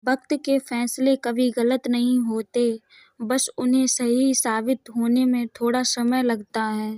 वक्त के फैसले कभी गलत नहीं होते, बस उन्हें सही साबित होने में थोड़ा समय लगता है।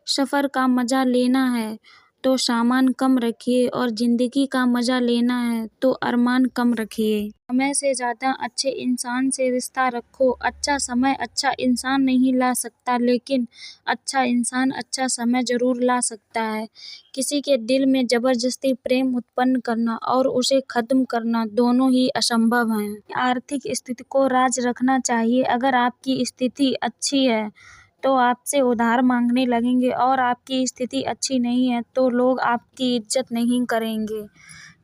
सफ़र का मज़ा लेना है तो सामान कम रखिए और ज़िंदगी का मज़ा लेना है तो अरमान कम रखिए। समय से ज़्यादा अच्छे इंसान से रिश्ता रखो। अच्छा समय अच्छा इंसान नहीं ला सकता, लेकिन अच्छा इंसान अच्छा समय ज़रूर ला सकता है। किसी के दिल में ज़बरदस्ती प्रेम उत्पन्न करना और उसे ख़त्म करना दोनों ही असंभव हैं। आर्थिक स्थिति को राज रखना चाहिए। अगर आपकी स्थिति अच्छी है तो आपसे उधार मांगने लगेंगे और आपकी स्थिति अच्छी नहीं है तो लोग आपकी इज्जत नहीं करेंगे।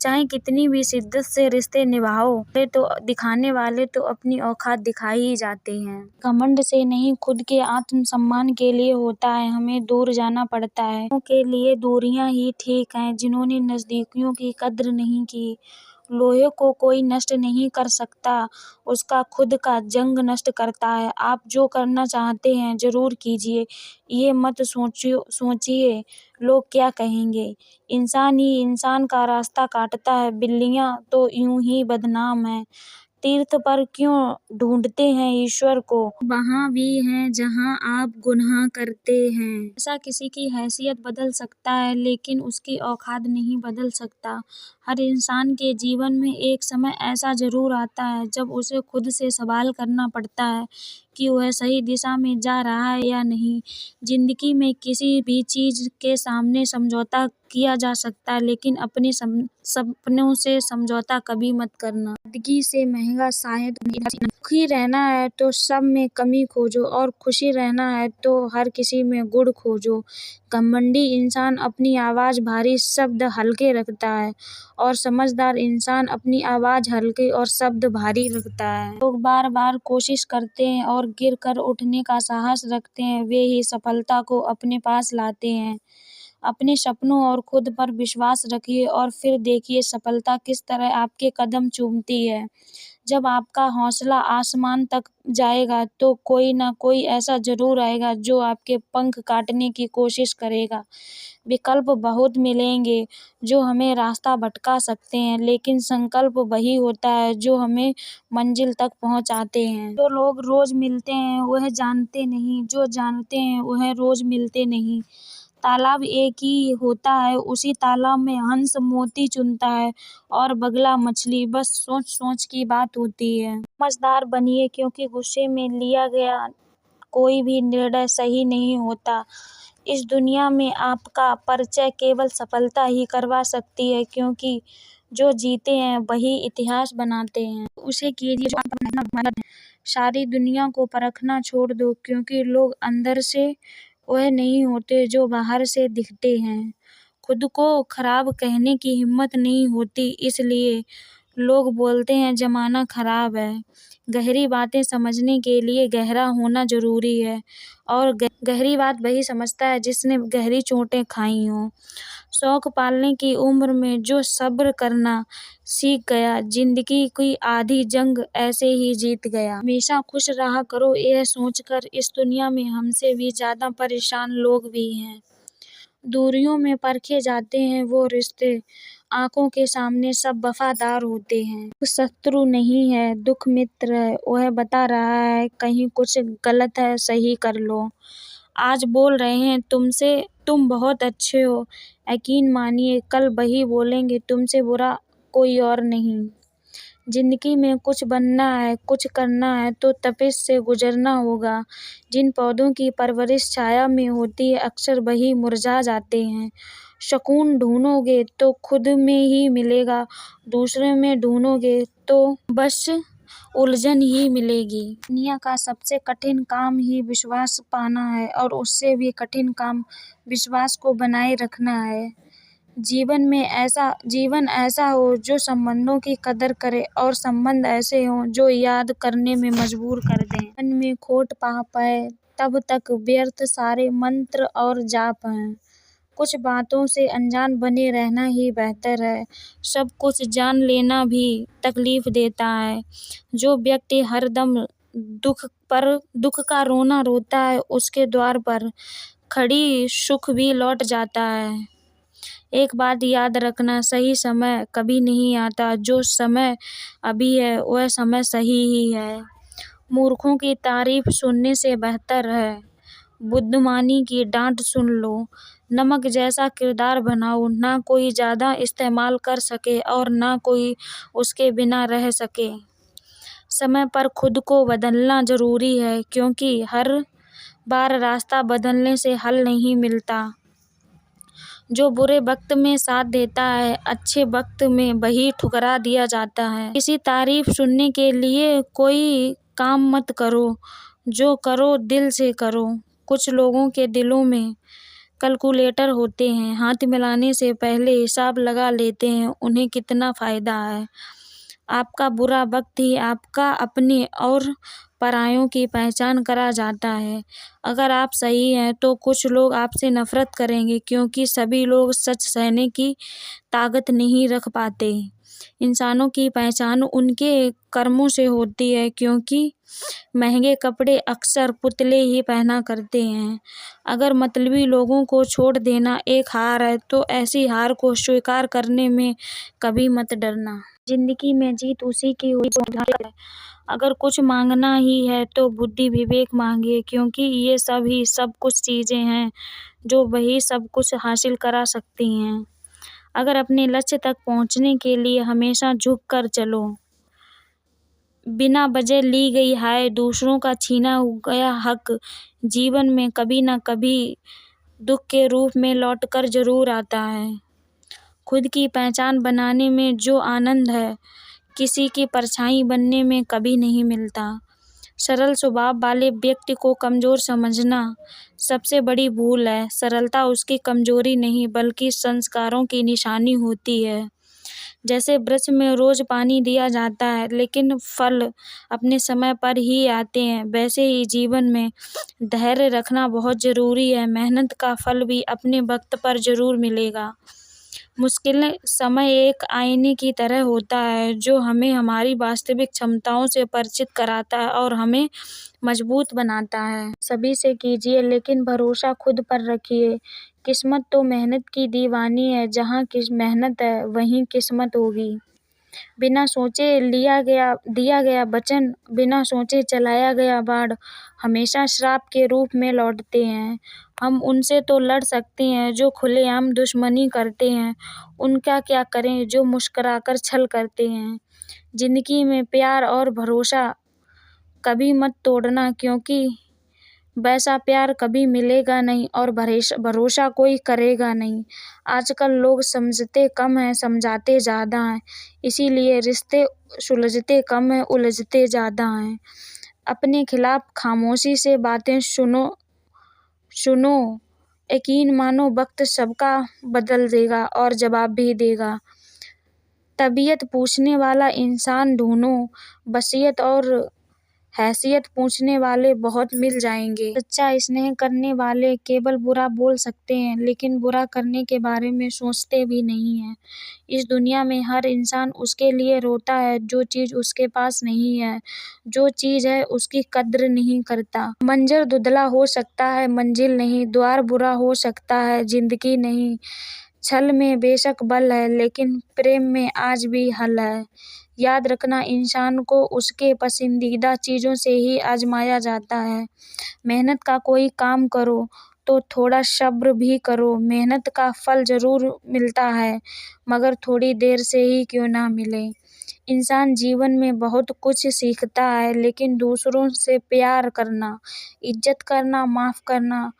चाहे कितनी भी शिद्दत से रिश्ते निभाओ, दिखाने वाले तो अपनी औकात दिखा ही जाते हैं। घमंड से नहीं, खुद के आत्मसम्मान के लिए होता है हमें दूर जाना पड़ता है। के लिए दूरियां ही ठीक हैं। जिन्होंने नज़दीकियों की कद्र नहीं की, लोहे को कोई नष्ट नहीं कर सकता, उसका खुद का जंग नष्ट करता है। आप जो करना चाहते हैं ज़रूर कीजिए, ये मत सोचिए लोग क्या कहेंगे। इंसान ही इंसान का रास्ता काटता है, बिल्लियाँ तो यूं ही बदनाम हैं। तीर्थ पर क्यों ढूंढते हैं ईश्वर को, वहाँ भी हैं जहाँ आप गुनाह करते हैं। ऐसा किसी की हैसियत बदल सकता है, लेकिन उसकी औकात नहीं बदल सकता। हर इंसान के जीवन में एक समय ऐसा ज़रूर आता है जब उसे खुद से सवाल करना पड़ता है कि वह सही दिशा में जा रहा है या नहीं। ज़िंदगी में किसी भी चीज़ के सामने समझौता किया जा सकता है, लेकिन अपने सपनों से समझौता कभी मत करना। सादगी से महंगा शायद दुखी रहना है तो सब में कमी खोजो और खुशी रहना है तो हर किसी में गुण खोजो। घमंडी इंसान अपनी आवाज़ भारी, शब्द हल्के रखता है और समझदार इंसान अपनी आवाज़ हल्के और शब्द भारी रखता है। लोग बार बार कोशिश करते हैं और गिर कर उठने का साहस रखते हैं, वे ही सफलता को अपने पास लाते हैं। अपने सपनों और खुद पर विश्वास रखिए और फिर देखिए सफलता किस तरह आपके कदम चूमती है। जब आपका हौसला आसमान तक जाएगा तो कोई ना कोई ऐसा ज़रूर आएगा जो आपके पंख काटने की कोशिश करेगा। विकल्प बहुत मिलेंगे जो हमें रास्ता भटका सकते हैं, लेकिन संकल्प वही होता है जो हमें मंजिल तक पहुंचाते हैं। जो लोग रोज़ मिलते हैं वह जानते नहीं, जो जानते हैं वह रोज़ मिलते नहीं। तालाब एक ही होता है, उसी तालाब में हंस मोती चुनता है और बगला मछली। बस सोच सोच की बात होती है। समझदार बनिए, क्योंकि गुस्से में लिया गया कोई भी निर्णय सही नहीं होता। इस दुनिया में आपका परिचय केवल सफलता ही करवा सकती है, क्योंकि जो जीते हैं वही इतिहास बनाते हैं। उसे कीजिए जो आपका अपना है। सारी दुनिया को परखना छोड़ दो, क्योंकि लोग अंदर से वह नहीं होते जो बाहर से दिखते हैं। खुद को खराब कहने की हिम्मत नहीं होती, इसलिए लोग बोलते हैं ज़माना खराब है। गहरी बातें समझने के लिए गहरा होना ज़रूरी है और गहरी बात वही समझता है जिसने गहरी चोटें खाई हों। शौक पालने की उम्र में जो सब्र करना सीख गया, ज़िंदगी की आधी जंग ऐसे ही जीत गया। हमेशा खुश रहा करो, यह सोचकर इस दुनिया में हमसे भी ज़्यादा परेशान लोग भी हैं। दूरियों में परखे जाते हैं वो रिश्ते, आँखों के सामने सब वफादार होते हैं। शत्रु नहीं है, दुख मित्र है, वह बता रहा है कहीं कुछ गलत है, सही कर लो। आज बोल रहे हैं तुमसे तुम बहुत अच्छे हो, यकीन मानिए कल वही बोलेंगे तुमसे बुरा कोई और नहीं। ज़िंदगी में कुछ बनना है, कुछ करना है तो तपिश से गुजरना होगा। जिन पौधों की परवरिश छाया में होती है अक्सर वही मुरझा जाते हैं। सुकून ढूंढोगे तो खुद में ही मिलेगा, दूसरे में ढूंढोगे तो बस उलझन ही मिलेगी। दुनिया का सबसे कठिन काम ही विश्वास पाना है और उससे भी कठिन काम विश्वास को बनाए रखना है। जीवन ऐसा हो जो संबंधों की कदर करे और संबंध ऐसे हों जो याद करने में मजबूर कर दें। मन में खोट पाप है तब तक व्यर्थ सारे मंत्र और जाप हैं। कुछ बातों से अनजान बने रहना ही बेहतर है। सब कुछ जान लेना भी तकलीफ देता है। जो व्यक्ति हरदम दुख का रोना रोता है, उसके द्वार पर खड़ी सुख भी लौट जाता है। एक बात याद रखना, सही समय कभी नहीं आता। जो समय अभी है वह समय सही ही है। मूर्खों की तारीफ सुनने से बेहतर है बुद्धिमानी की डांट सुन लो। नमक जैसा किरदार बनाओ, ना कोई ज़्यादा इस्तेमाल कर सके और ना कोई उसके बिना रह सके। समय पर खुद को बदलना ज़रूरी है, क्योंकि हर बार रास्ता बदलने से हल नहीं मिलता। जो बुरे वक्त में साथ देता है, अच्छे वक्त में वही ठुकरा दिया जाता है। किसी तारीफ सुनने के लिए कोई काम मत करो, जो करो दिल से करो। कुछ लोगों के दिलों में कैलकुलेटर होते हैं, हाथ मिलाने से पहले हिसाब लगा लेते हैं उन्हें कितना फ़ायदा है। आपका बुरा वक्त ही आपका अपने और परायों की पहचान करा जाता है। अगर आप सही हैं तो कुछ लोग आपसे नफ़रत करेंगे, क्योंकि सभी लोग सच सहने की ताकत नहीं रख पाते। इंसानों की पहचान उनके कर्मों से होती है, क्योंकि महंगे कपड़े अक्सर पुतले ही पहना करते हैं। अगर मतलबी लोगों को छोड़ देना एक हार है, तो ऐसी हार को स्वीकार करने में कभी मत डरना। जिंदगी में जीत उसी की हुई जो है। अगर कुछ मांगना ही है तो बुद्धि विवेक मांगिए, क्योंकि ये सब ही सब कुछ चीज़ें हैं जो वही सब कुछ हासिल करा सकती हैं। अगर अपने लक्ष्य तक पहुंचने के लिए हमेशा झुक कर चलो, बिना वजह ली गई हाय, दूसरों का छीना गया हक जीवन में कभी न कभी दुख के रूप में लौटकर जरूर आता है। खुद की पहचान बनाने में जो आनंद है, किसी की परछाई बनने में कभी नहीं मिलता। सरल स्वभाव वाले व्यक्ति को कमज़ोर समझना सबसे बड़ी भूल है। सरलता उसकी कमज़ोरी नहीं, बल्कि संस्कारों की निशानी होती है। जैसे वृक्ष में रोज़ पानी दिया जाता है, लेकिन फल अपने समय पर ही आते हैं, वैसे ही जीवन में धैर्य रखना बहुत ज़रूरी है। मेहनत का फल भी अपने वक्त पर ज़रूर मिलेगा। मुश्किल समय एक आईने की तरह होता है, जो हमें हमारी वास्तविक क्षमताओं से परिचित कराता है और हमें मजबूत बनाता है। सभी से कीजिए, लेकिन भरोसा खुद पर रखिए। किस्मत तो मेहनत की दीवानी है, जहाँ मेहनत है वहीं किस्मत होगी। बिना सोचे दिया गया वचन, बिना सोचे चलाया गया बाण हमेशा श्राप के रूप में लौटते हैं। हम उनसे तो लड़ सकते हैं जो खुलेआम दुश्मनी करते हैं, उनका क्या करें जो मुस्कुराकर छल करते हैं। जिंदगी में प्यार और भरोसा कभी मत तोड़ना, क्योंकि वैसा प्यार कभी मिलेगा नहीं और भरोसा कोई करेगा नहीं। आजकल लोग समझते कम हैं, समझाते ज़्यादा हैं, इसीलिए रिश्ते सुलझते कम हैं, उलझते ज़्यादा हैं। अपने खिलाफ खामोशी से बातें सुनो, यकीन मानो वक्त सबका बदल देगा और जवाब भी देगा। तबीयत पूछने वाला इंसान ढूंढो, वसीयत और हैसियत पूछने वाले बहुत मिल जाएंगे। सच्चा स्नेह करने वाले केवल बुरा बोल सकते हैं, लेकिन बुरा करने के बारे में सोचते भी नहीं हैं। इस दुनिया में हर इंसान उसके लिए रोता है जो चीज़ उसके पास नहीं है, जो चीज़ है उसकी कद्र नहीं करता। मंजर धुंधला हो सकता है, मंजिल नहीं। द्वार बुरा हो सकता है, जिंदगी नहीं। छल में बेशक बल है, लेकिन प्रेम में आज भी हल है। याद रखना, इंसान को उसके पसंदीदा चीज़ों से ही आजमाया जाता है। मेहनत का कोई काम करो तो थोड़ा सब्र भी करो। मेहनत का फल ज़रूर मिलता है, मगर थोड़ी देर से ही क्यों ना मिले। इंसान जीवन में बहुत कुछ सीखता है, लेकिन दूसरों से प्यार करना, इज्जत करना, माफ़ करना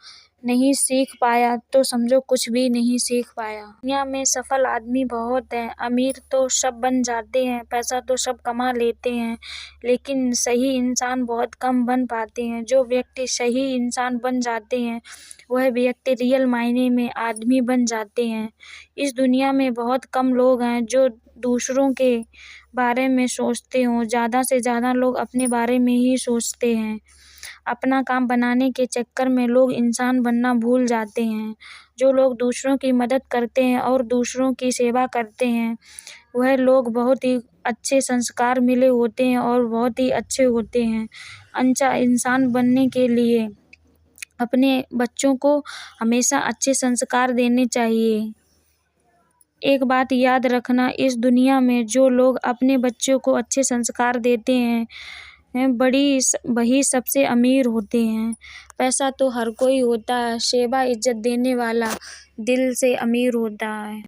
नहीं सीख पाया तो समझो कुछ भी नहीं सीख पाया। दुनिया में सफल आदमी बहुत हैं, अमीर तो सब बन जाते हैं, पैसा तो सब कमा लेते हैं, लेकिन सही इंसान बहुत कम बन पाते हैं। जो व्यक्ति सही इंसान बन जाते हैं, वह व्यक्ति रियल मायने में आदमी बन जाते हैं। इस दुनिया में बहुत कम लोग हैं जो दूसरों के बारे में सोचते हों, ज़्यादा से ज़्यादा लोग अपने बारे में ही सोचते हैं। अपना काम बनाने के चक्कर में लोग इंसान बनना भूल जाते हैं। जो लोग दूसरों की मदद करते हैं और दूसरों की सेवा करते हैं, वह लोग बहुत ही अच्छे संस्कार मिले होते हैं और बहुत ही अच्छे होते हैं। अच्छा इंसान बनने के लिए अपने बच्चों को हमेशा अच्छे संस्कार देने चाहिए। एक बात याद रखना, इस दुनिया में जो लोग अपने बच्चों को अच्छे संस्कार देते हैं वही सबसे अमीर होते हैं। पैसा तो हर कोई होता है, सेवा इज्जत देने वाला दिल से अमीर होता है।